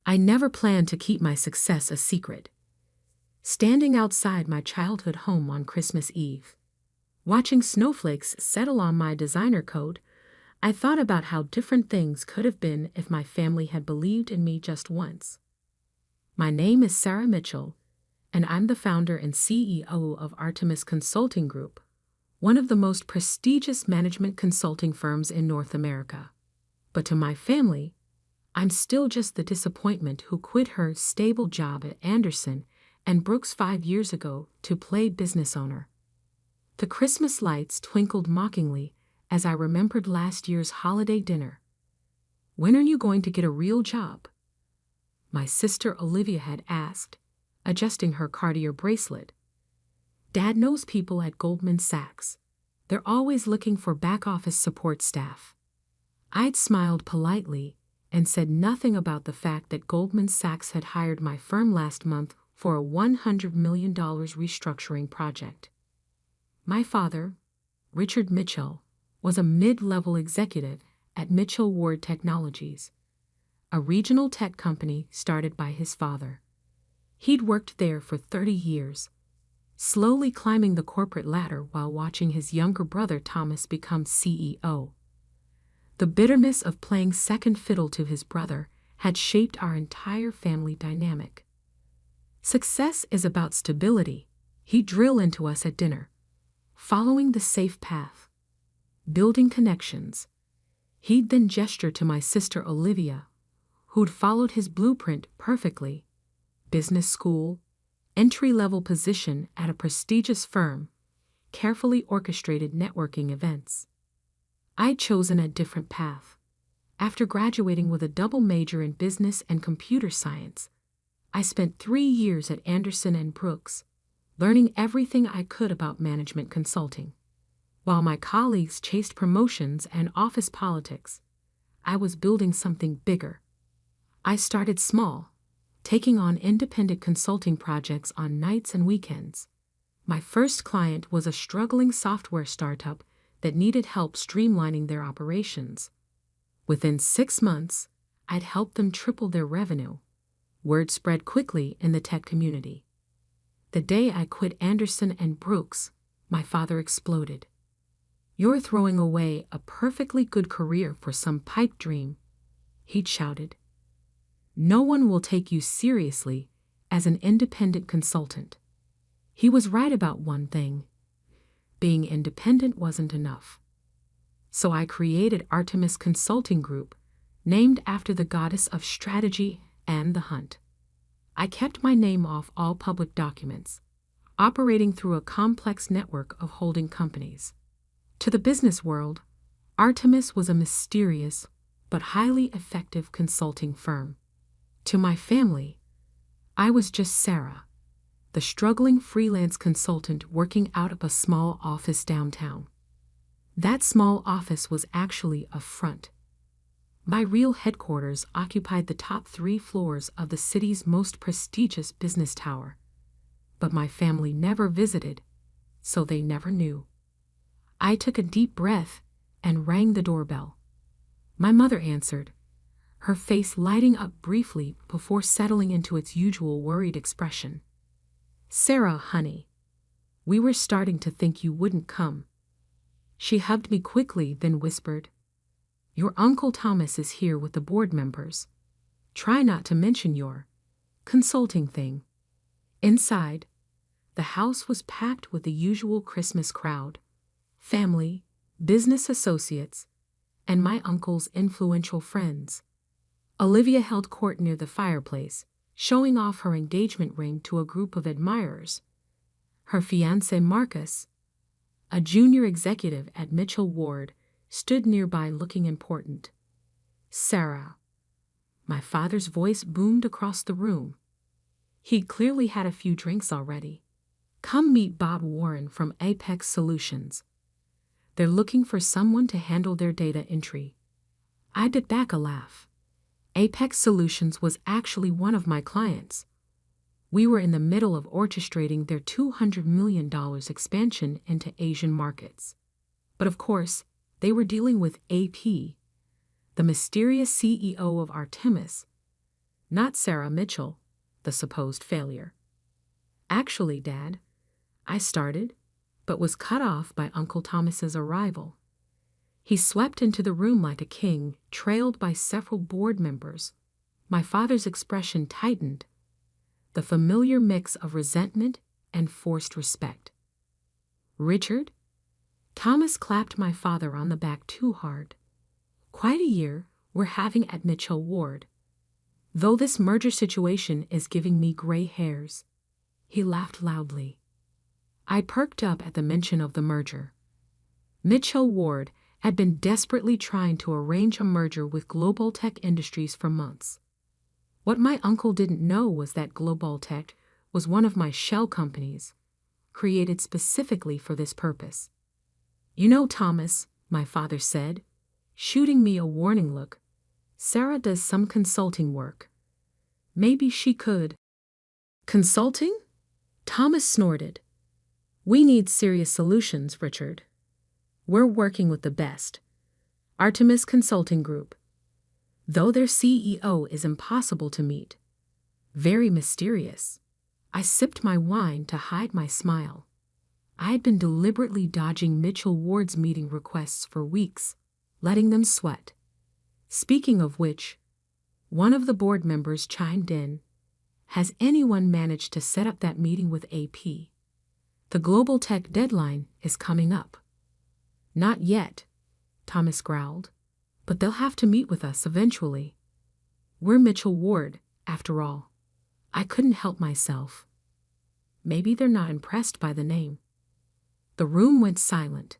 I never planned to keep my success a secret. Standing outside my childhood home on Christmas Eve, watching snowflakes settle on my designer coat, I thought about how different things could have been if my family had believed in me just once. My name is Sarah Mitchell, and I'm the founder and CEO of Artemis Consulting Group, one of the most prestigious management consulting firms in North America. But to my family, I'm still just the disappointment who quit her stable job at Anderson and Brooks 5 years ago to play business owner. The Christmas lights twinkled mockingly as I remembered last year's holiday dinner. "When are you going to get a real job?" my sister Olivia had asked, adjusting her Cartier bracelet. "Dad knows people at Goldman Sachs. They're always looking for back-office support staff." I'd smiled politely and said nothing about the fact that Goldman Sachs had hired my firm last month for a $100 million restructuring project. My father, Richard Mitchell, was a mid-level executive at Mitchell Ward Technologies, a regional tech company started by his father. He'd worked there for 30 years, slowly climbing the corporate ladder while watching his younger brother Thomas become CEO. The bitterness of playing second fiddle to his brother had shaped our entire family dynamic. "Success is about stability," he'd drill into us at dinner. "Following the safe path. Building connections." He'd then gesture to my sister Olivia, who'd followed his blueprint perfectly. Business school, entry-level position at a prestigious firm, carefully orchestrated networking events. I'd chosen a different path. After graduating with a double major in business and computer science, I spent 3 years at Anderson and Brooks, learning everything I could about management consulting. While my colleagues chased promotions and office politics, I was building something bigger. I started small, taking on independent consulting projects on nights and weekends. My first client was a struggling software startup that needed help streamlining their operations. Within 6 months, I'd helped them triple their revenue. Word spread quickly in the tech community. The day I quit Anderson and Brooks, my father exploded. "You're throwing away a perfectly good career for some pipe dream," he'd shouted. "No one will take you seriously as an independent consultant." He was right about one thing. Being independent wasn't enough. So I created Artemis Consulting Group, named after the goddess of strategy and the hunt. I kept my name off all public documents, operating through a complex network of holding companies. To the business world, Artemis was a mysterious but highly effective consulting firm. To my family, I was just Sarah, the struggling freelance consultant working out of a small office downtown. That small office was actually a front. My real headquarters occupied the top 3 floors of the city's most prestigious business tower. But my family never visited, so they never knew. I took a deep breath and rang the doorbell. My mother answered, her face lighting up briefly before settling into its usual worried expression. "Sarah, honey, we were starting to think you wouldn't come." She hugged me quickly, then whispered, "Your Uncle Thomas is here with the board members. Try not to mention your consulting thing." Inside, the house was packed with the usual Christmas crowd: family, business associates, and my uncle's influential friends. Olivia held court near the fireplace, showing off her engagement ring to a group of admirers. Her fiancé Marcus, a junior executive at Mitchell Ward, stood nearby looking important. "Sarah," my father's voice boomed across the room. He'd clearly had a few drinks already. "Come meet Bob Warren from Apex Solutions. They're looking for someone to handle their data entry." I bit back a laugh. Apex Solutions was actually one of my clients. We were in the middle of orchestrating their $200 million expansion into Asian markets. But of course, they were dealing with AP, the mysterious CEO of Artemis. not Sarah Mitchell, the supposed failure. Actually, Dad, I started, but was cut off by Uncle Thomas's arrival. He swept into the room like a king, trailed by several board members. My father's expression tightened, the familiar mix of resentment and forced respect. Richard? Thomas clapped my father on the back too hard. Quite a year we're having at Mitchell Ward. Though this merger situation is giving me gray hairs. He laughed loudly. I perked up at the mention of the merger. Mitchell Ward had been desperately trying to arrange a merger with Global Tech Industries for months. What my uncle didn't know was that Global Tech was one of my shell companies, created specifically for this purpose. You know, Thomas, my father said, shooting me a warning look, Sarah does some consulting work. Maybe she could. Consulting? Thomas snorted. We need serious solutions, Richard. We're working with the best. Artemis Consulting Group. Though their CEO is impossible to meet. Very mysterious. I sipped my wine to hide my smile. I had been deliberately dodging Mitchell Ward's meeting requests for weeks, letting them sweat. Speaking of which, one of the board members chimed in. Has anyone managed to set up that meeting with AP? The Global Tech deadline is coming up. Not yet, Thomas growled, but they'll have to meet with us eventually. We're Mitchell Ward, after all. I couldn't help myself. Maybe they're not impressed by the name. The room went silent.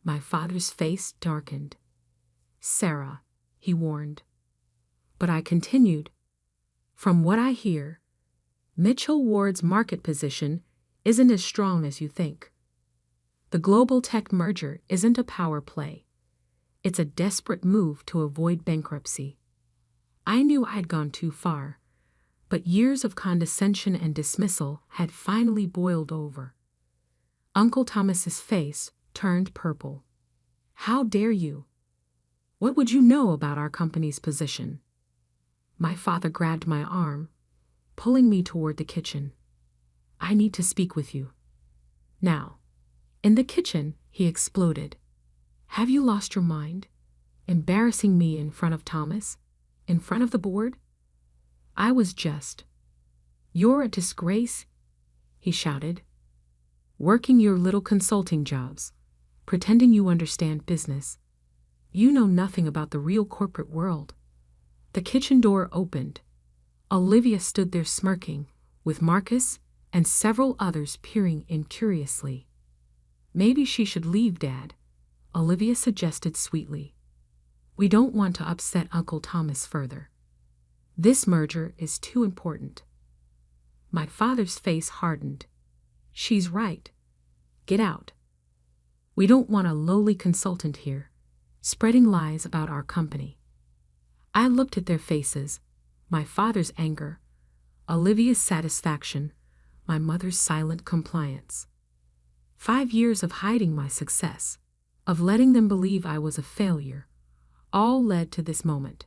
My father's face darkened. Sarah, he warned. But I continued. From what I hear, Mitchell Ward's market position isn't as strong as you think. The Global Tech merger isn't a power play. It's a desperate move to avoid bankruptcy. I knew I'd gone too far, but years of condescension and dismissal had finally boiled over. Uncle Thomas's face turned purple. How dare you? What would you know about our company's position? My father grabbed my arm, pulling me toward the kitchen. I need to speak with you. Now. In the kitchen, he exploded. Have you lost your mind? Embarrassing me in front of Thomas? In front of the board? I was just. You're a disgrace, he shouted. Working your little consulting jobs, pretending you understand business. You know nothing about the real corporate world. The kitchen door opened. Olivia stood there smirking, with Marcus and several others peering in curiously. Maybe she should leave, Dad, Olivia suggested sweetly. We don't want to upset Uncle Thomas further. This merger is too important. My father's face hardened. She's right. Get out. We don't want a lowly consultant here, spreading lies about our company. I looked at their faces, my father's anger, Olivia's satisfaction, my mother's silent compliance. 5 years of hiding my success, of letting them believe I was a failure, all led to this moment.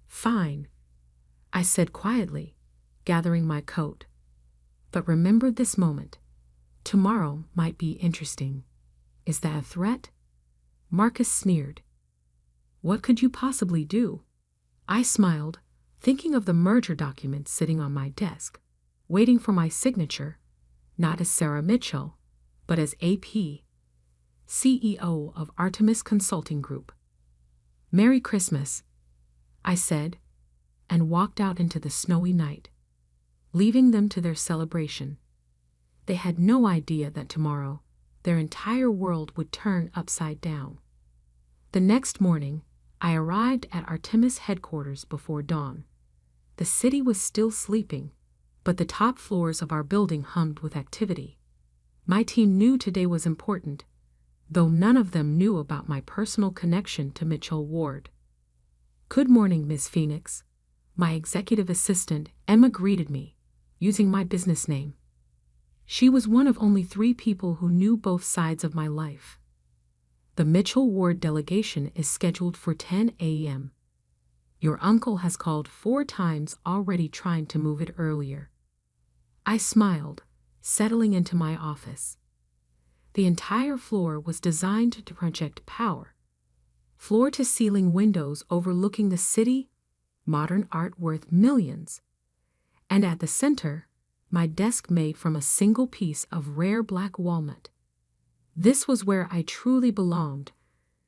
Fine, I said quietly, gathering my coat. But remember this moment. Tomorrow might be interesting. Is that a threat? Marcus sneered. What could you possibly do? I smiled, thinking of the merger documents sitting on my desk, waiting for my signature, not as Sarah Mitchell, but as AP, CEO of Artemis Consulting Group. Merry Christmas, I said, and walked out into the snowy night, leaving them to their celebration. They had no idea that tomorrow their entire world would turn upside down. The next morning, I arrived at Artemis headquarters before dawn. The city was still sleeping, but the top floors of our building hummed with activity. My team knew today was important, though none of them knew about my personal connection to Mitchell Ward. Good morning, Miss Phoenix. My executive assistant, Emma, greeted me, using my business name. She was one of only 3 people who knew both sides of my life. The Mitchell Ward delegation is scheduled for 10 a.m. Your uncle has called 4 times already trying to move it earlier. I smiled, settling into my office. The entire floor was designed to project power. Floor-to-ceiling windows overlooking the city, modern art worth millions. And at the center, my desk made from a single piece of rare black walnut. This was where I truly belonged,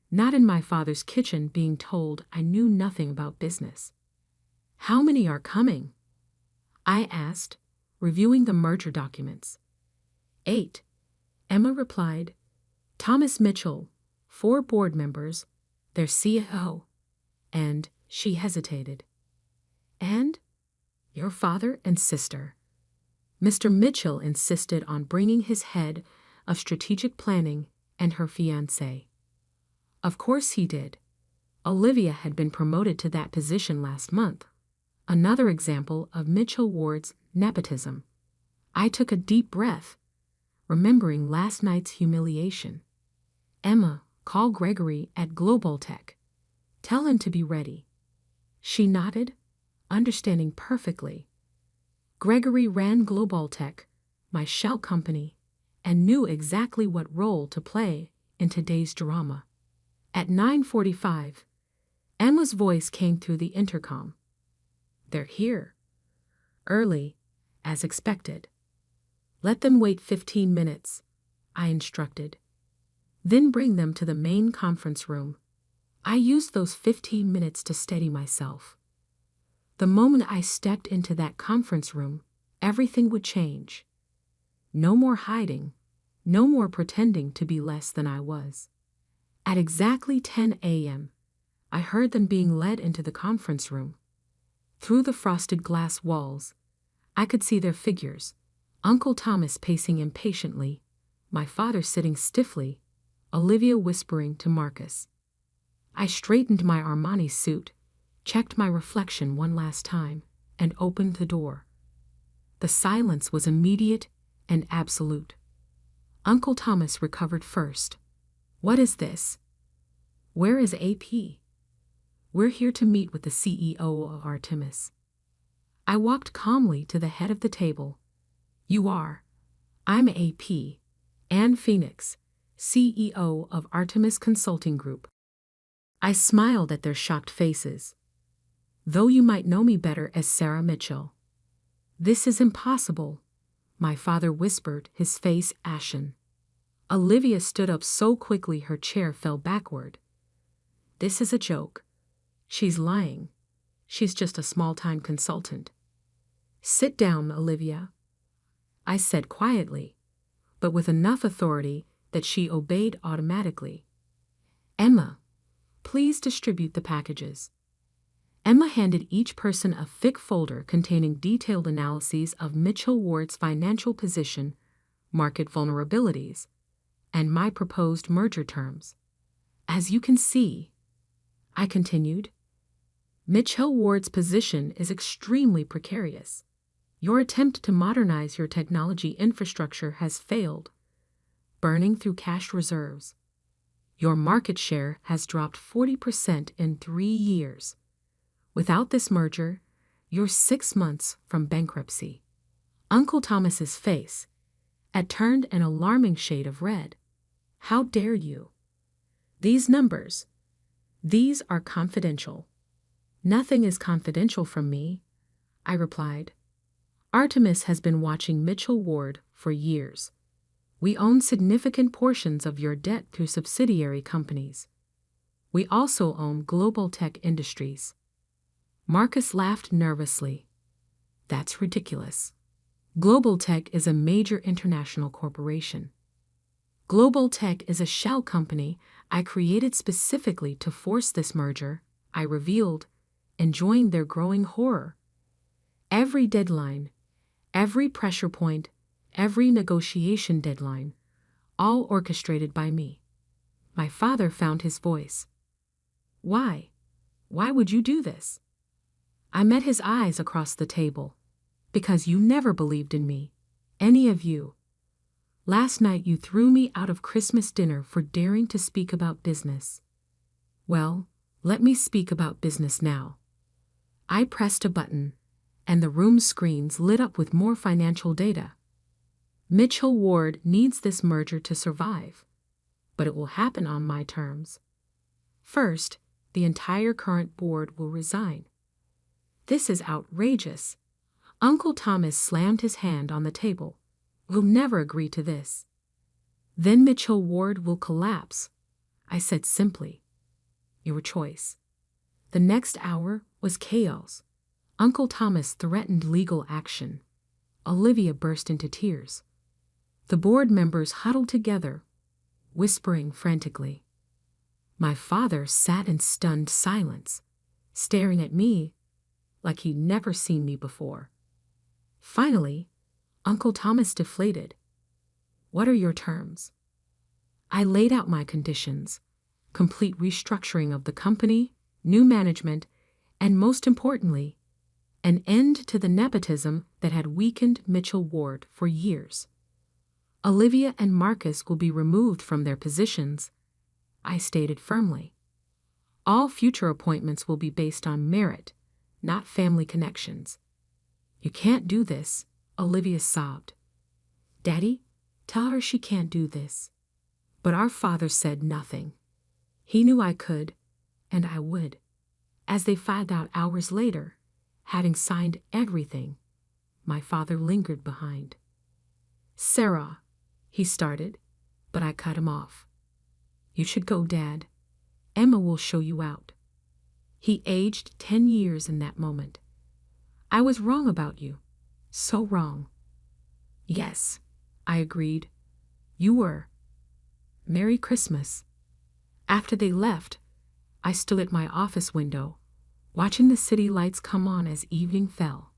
not in my father's kitchen being told I knew nothing about business. How many are coming? I asked, reviewing the merger documents. 8. Emma replied. Thomas Mitchell, 4 board members, their CEO, and she hesitated. And your father and sister. Mr. Mitchell insisted on bringing his head of strategic planning and her fiancé. Of course he did. Olivia had been promoted to that position last month. Another example of Mitchell Ward's nepotism. I took a deep breath, remembering last night's humiliation. Emma, call Gregory at Global Tech. Tell him to be ready. She nodded, understanding perfectly. Gregory ran Global Tech, my shell company, and knew exactly what role to play in today's drama. At 9:45, Emma's voice came through the intercom. They're here. Early, as expected. Let them wait 15 minutes, I instructed. Then bring them to the main conference room. I used those 15 minutes to steady myself. The moment I stepped into that conference room, everything would change. No more hiding, no more pretending to be less than I was. At exactly 10 a.m., I heard them being led into the conference room. Through the frosted glass walls, I could see their figures, Uncle Thomas pacing impatiently, my father sitting stiffly, Olivia whispering to Marcus. I straightened my Armani suit, checked my reflection one last time, and opened the door. The silence was immediate and absolute. Uncle Thomas recovered first. What is this? Where is AP? We're here to meet with the CEO of Artemis. I walked calmly to the head of the table. You are. I'm AP, Anne Phoenix, CEO of Artemis Consulting Group. I smiled at their shocked faces. Though you might know me better as Sarah Mitchell. This is impossible, my father whispered, his face ashen. Olivia stood up so quickly her chair fell backward. This is a joke. She's lying. She's just a small-time consultant. Sit down, Olivia, I said quietly, but with enough authority that she obeyed automatically. Emma, please distribute the packages. Emma handed each person a thick folder containing detailed analyses of Mitchell Ward's financial position, market vulnerabilities, and my proposed merger terms. As you can see, I continued, Mitchell Ward's position is extremely precarious. Your attempt to modernize your technology infrastructure has failed, burning through cash reserves. Your market share has dropped 40% in 3 years. Without this merger, you're 6 months from bankruptcy. Uncle Thomas's face had turned an alarming shade of red. How dare you? These numbers, these are confidential. Nothing is confidential from me, I replied. Artemis has been watching Mitchell Ward for years. We own significant portions of your debt through subsidiary companies. We also own Global Tech Industries. Marcus laughed nervously. That's ridiculous. Global Tech is a major international corporation. Global Tech is a shell company I created specifically to force this merger, I revealed, enjoying their growing horror. Every deadline, every pressure point, every negotiation deadline, all orchestrated by me. My father found his voice. Why? Why would you do this? I met his eyes across the table. Because you never believed in me, any of you. Last night you threw me out of Christmas dinner for daring to speak about business. Well, let me speak about business now. I pressed a button, and the room's screens lit up with more financial data. Mitchell Ward needs this merger to survive, but it will happen on my terms. First, the entire current board will resign. This is outrageous. Uncle Thomas slammed his hand on the table. We'll never agree to this. Then Mitchell Ward will collapse. I said simply, your choice. The next hour was chaos. Uncle Thomas threatened legal action. Olivia burst into tears. The board members huddled together, whispering frantically. My father sat in stunned silence, staring at me like he'd never seen me before. Finally, Uncle Thomas deflated. What are your terms? I laid out my conditions: complete restructuring of the company, new management, and most importantly, an end to the nepotism that had weakened Mitchell Ward for years. Olivia and Marcus will be removed from their positions, I stated firmly. All future appointments will be based on merit, not family connections. You can't do this, Olivia sobbed. Daddy, tell her she can't do this. But our father said nothing. He knew I could, and I would. As they filed out hours later, having signed everything, my father lingered behind. Sarah, he started, but I cut him off. You should go, Dad. Emma will show you out. He aged 10 years in that moment. I was wrong about you. So wrong. Yes, I agreed. You were. Merry Christmas. After they left, I stood at my office window, watching the city lights come on as evening fell.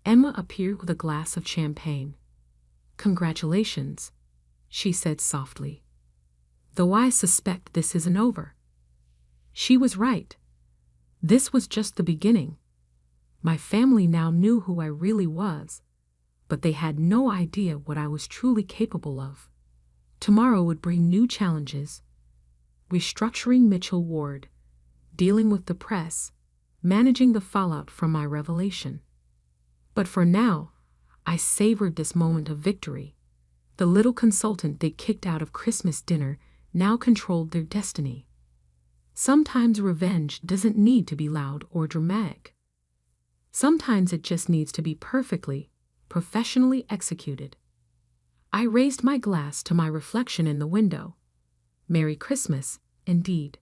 Emma appeared with a glass of champagne. Congratulations, she said softly. Though I suspect this isn't over. She was right. This was just the beginning. My family now knew who I really was, but they had no idea what I was truly capable of. Tomorrow would bring new challenges. Restructuring Mitchell Ward, dealing with the press, managing the fallout from my revelation. But for now, I savored this moment of victory. The little consultant they kicked out of Christmas dinner now controlled their destiny. Sometimes revenge doesn't need to be loud or dramatic. Sometimes it just needs to be perfectly, professionally executed. I raised my glass to my reflection in the window. Merry Christmas, indeed.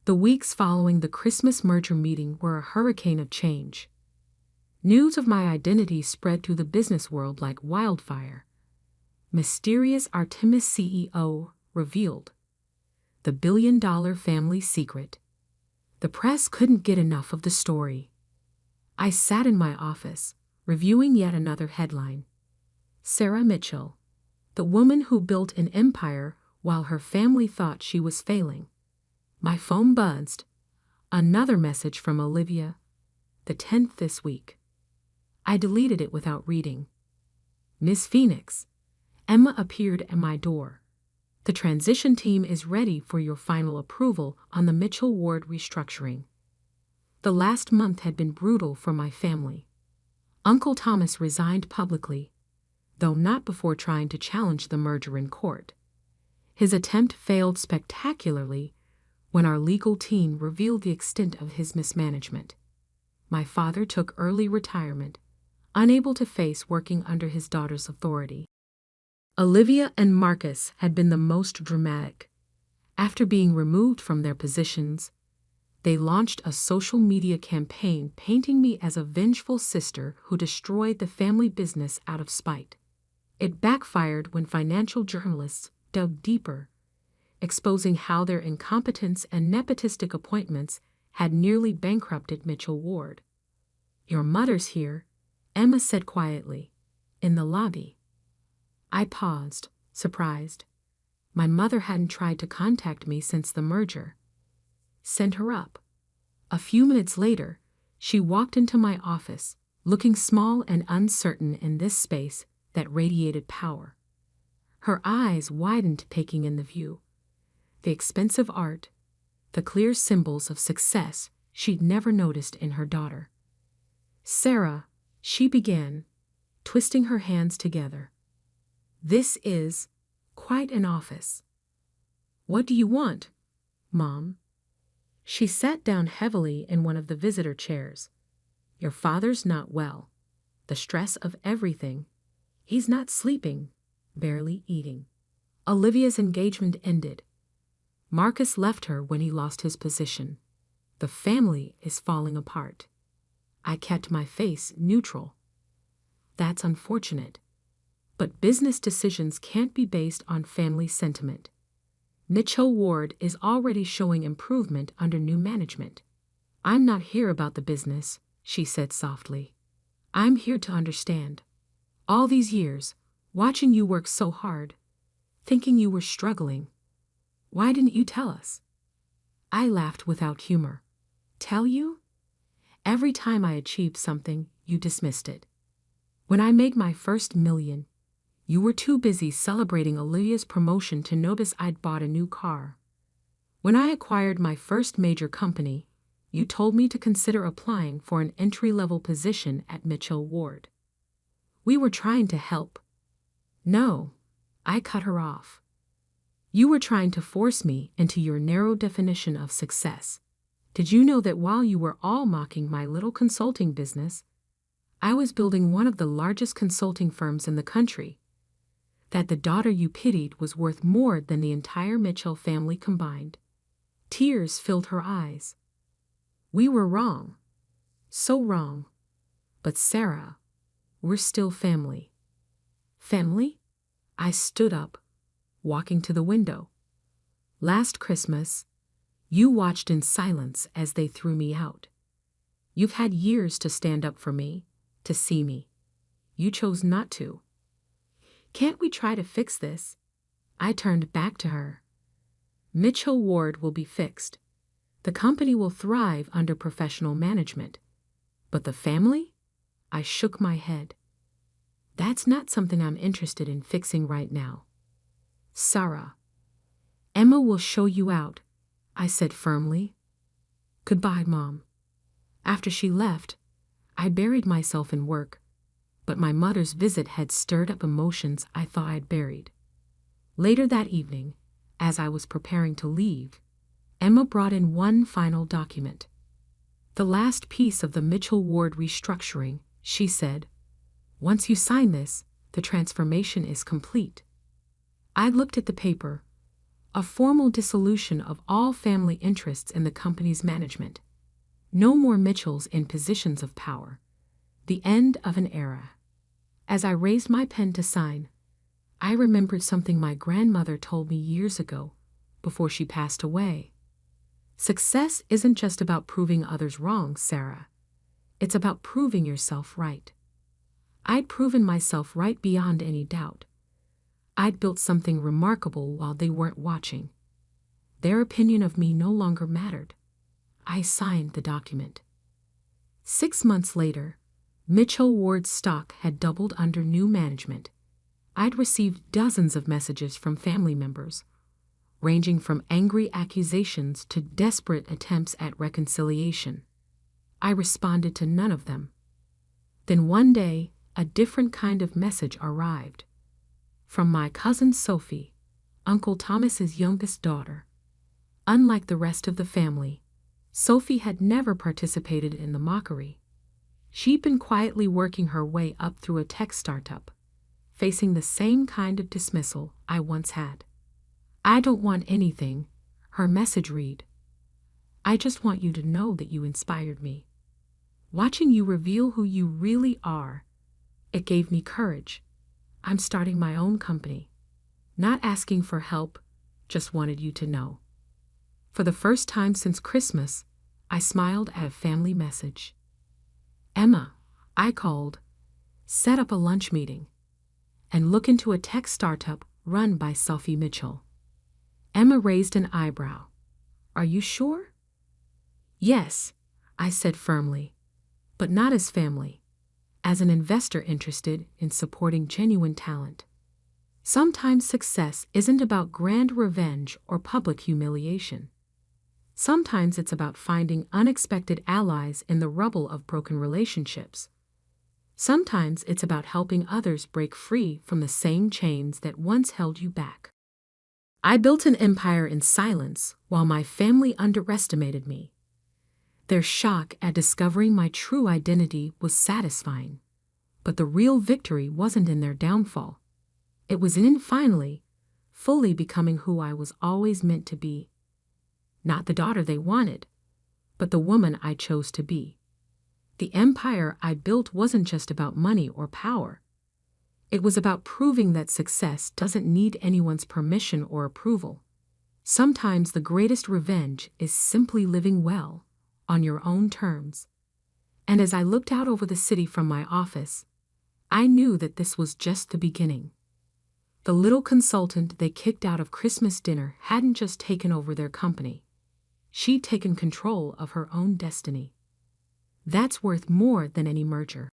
The weeks following the Christmas merger meeting were a hurricane of change. News of my identity spread through the business world like wildfire. Mysterious Artemis CEO revealed. The billion-dollar family secret. The press couldn't get enough of the story. I sat in my office, reviewing yet another headline. Sarah Mitchell, the woman who built an empire while her family thought she was failing. My phone buzzed. Another message from Olivia, the 10th this week. I deleted it without reading. Miss Phoenix, Emma appeared at my door. The transition team is ready for your final approval on the Mitchell Ward restructuring. The last month had been brutal for my family. Uncle Thomas resigned publicly, though not before trying to challenge the merger in court. His attempt failed spectacularly when our legal team revealed the extent of his mismanagement. My father took early retirement, unable to face working under his daughter's authority. Olivia and Marcus had been the most dramatic. After being removed from their positions, they launched a social media campaign painting me as a vengeful sister who destroyed the family business out of spite. It backfired when financial journalists dug deeper, exposing how their incompetence and nepotistic appointments had nearly bankrupted Mitchell Ward. Your mother's here, Emma said quietly, in the lobby. I paused, surprised. My mother hadn't tried to contact me since the merger. Send her up. A few minutes later, she walked into my office, looking small and uncertain in this space that radiated power. Her eyes widened, taking in the view. The expensive art, the clear symbols of success she'd never noticed in her daughter. "Sarah," she began, twisting her hands together. "This is quite an office. What do you want, Mom?" She sat down heavily in one of the visitor chairs. "Your father's not well. The stress of everything. He's not sleeping, barely eating. Olivia's engagement ended. Marcus left her when he lost his position. The family is falling apart." I kept my face neutral. "That's unfortunate. But business decisions can't be based on family sentiment. Mitchell Ward is already showing improvement under new management." "I'm not here about the business," she said softly. "I'm here to understand. All these years, watching you work so hard, thinking you were struggling. Why didn't you tell us?" I laughed without humor. "Tell you? Every time I achieved something, you dismissed it. When I made my first $1 million, you were too busy celebrating Olivia's promotion to notice I'd bought a new car. When I acquired my first major company, you told me to consider applying for an entry-level position at Mitchell Ward. We were trying to help." "No," I cut her off. "You were trying to force me into your narrow definition of success. Did you know that while you were all mocking my little consulting business, I was building one of the largest consulting firms in the country? That the daughter you pitied was worth more than the entire Mitchell family combined?" Tears filled her eyes. "We were wrong. So wrong. But Sarah, we're still family." "Family?" I stood up, walking to the window. "Last Christmas, you watched in silence as they threw me out. You've had years to stand up for me, to see me. You chose not to. Can't we try to fix this?" I turned back to her. "Mitchell Ward will be fixed. The company will thrive under professional management. But the family?" I shook my head. "That's not something I'm interested in fixing right now. Sarah, Emma will show you out," I said firmly. "Goodbye, Mom." After she left, I buried myself in work, but my mother's visit had stirred up emotions I thought I'd buried. Later that evening, as I was preparing to leave, Emma brought in one final document. "The last piece of the Mitchell Ward restructuring," she said. "Once you sign this, the transformation is complete." I looked at the paper. A formal dissolution of all family interests in the company's management. No more Mitchells in positions of power. The end of an era. As I raised my pen to sign, I remembered something my grandmother told me years ago, before she passed away. "Success isn't just about proving others wrong, Sarah. It's about proving yourself right." I'd proven myself right beyond any doubt. I'd built something remarkable while they weren't watching. Their opinion of me no longer mattered. I signed the document. 6 months later, Mitchell Ward's stock had doubled under new management. I'd received dozens of messages from family members, ranging from angry accusations to desperate attempts at reconciliation. I responded to none of them. Then one day, a different kind of message arrived. From my cousin Sophie, Uncle Thomas's youngest daughter. Unlike the rest of the family, Sophie had never participated in the mockery. She'd been quietly working her way up through a tech startup, facing the same kind of dismissal I once had. "I don't want anything," her message read. "I just want you to know that you inspired me. Watching you reveal who you really are, it gave me courage. I'm starting my own company. Not asking for help, just wanted you to know." For the first time since Christmas, I smiled at a family message. "Emma," I called, "set up a lunch meeting and look into a tech startup run by Sophie Mitchell." Emma raised an eyebrow. "Are you sure?" "Yes," I said firmly, "but not as family. As an investor interested in supporting genuine talent. Sometimes success isn't about grand revenge or public humiliation. Sometimes it's about finding unexpected allies in the rubble of broken relationships. Sometimes it's about helping others break free from the same chains that once held you back. I built an empire in silence while my family underestimated me. Their shock at discovering my true identity was satisfying, but the real victory wasn't in their downfall. It was in finally, fully becoming who I was always meant to be. Not the daughter they wanted, but the woman I chose to be. The empire I built wasn't just about money or power. It was about proving that success doesn't need anyone's permission or approval. Sometimes the greatest revenge is simply living well, on your own terms. And as I looked out over the city from my office, I knew that this was just the beginning. The little consultant they kicked out of Christmas dinner hadn't just taken over their company. She'd taken control of her own destiny. That's worth more than any merger.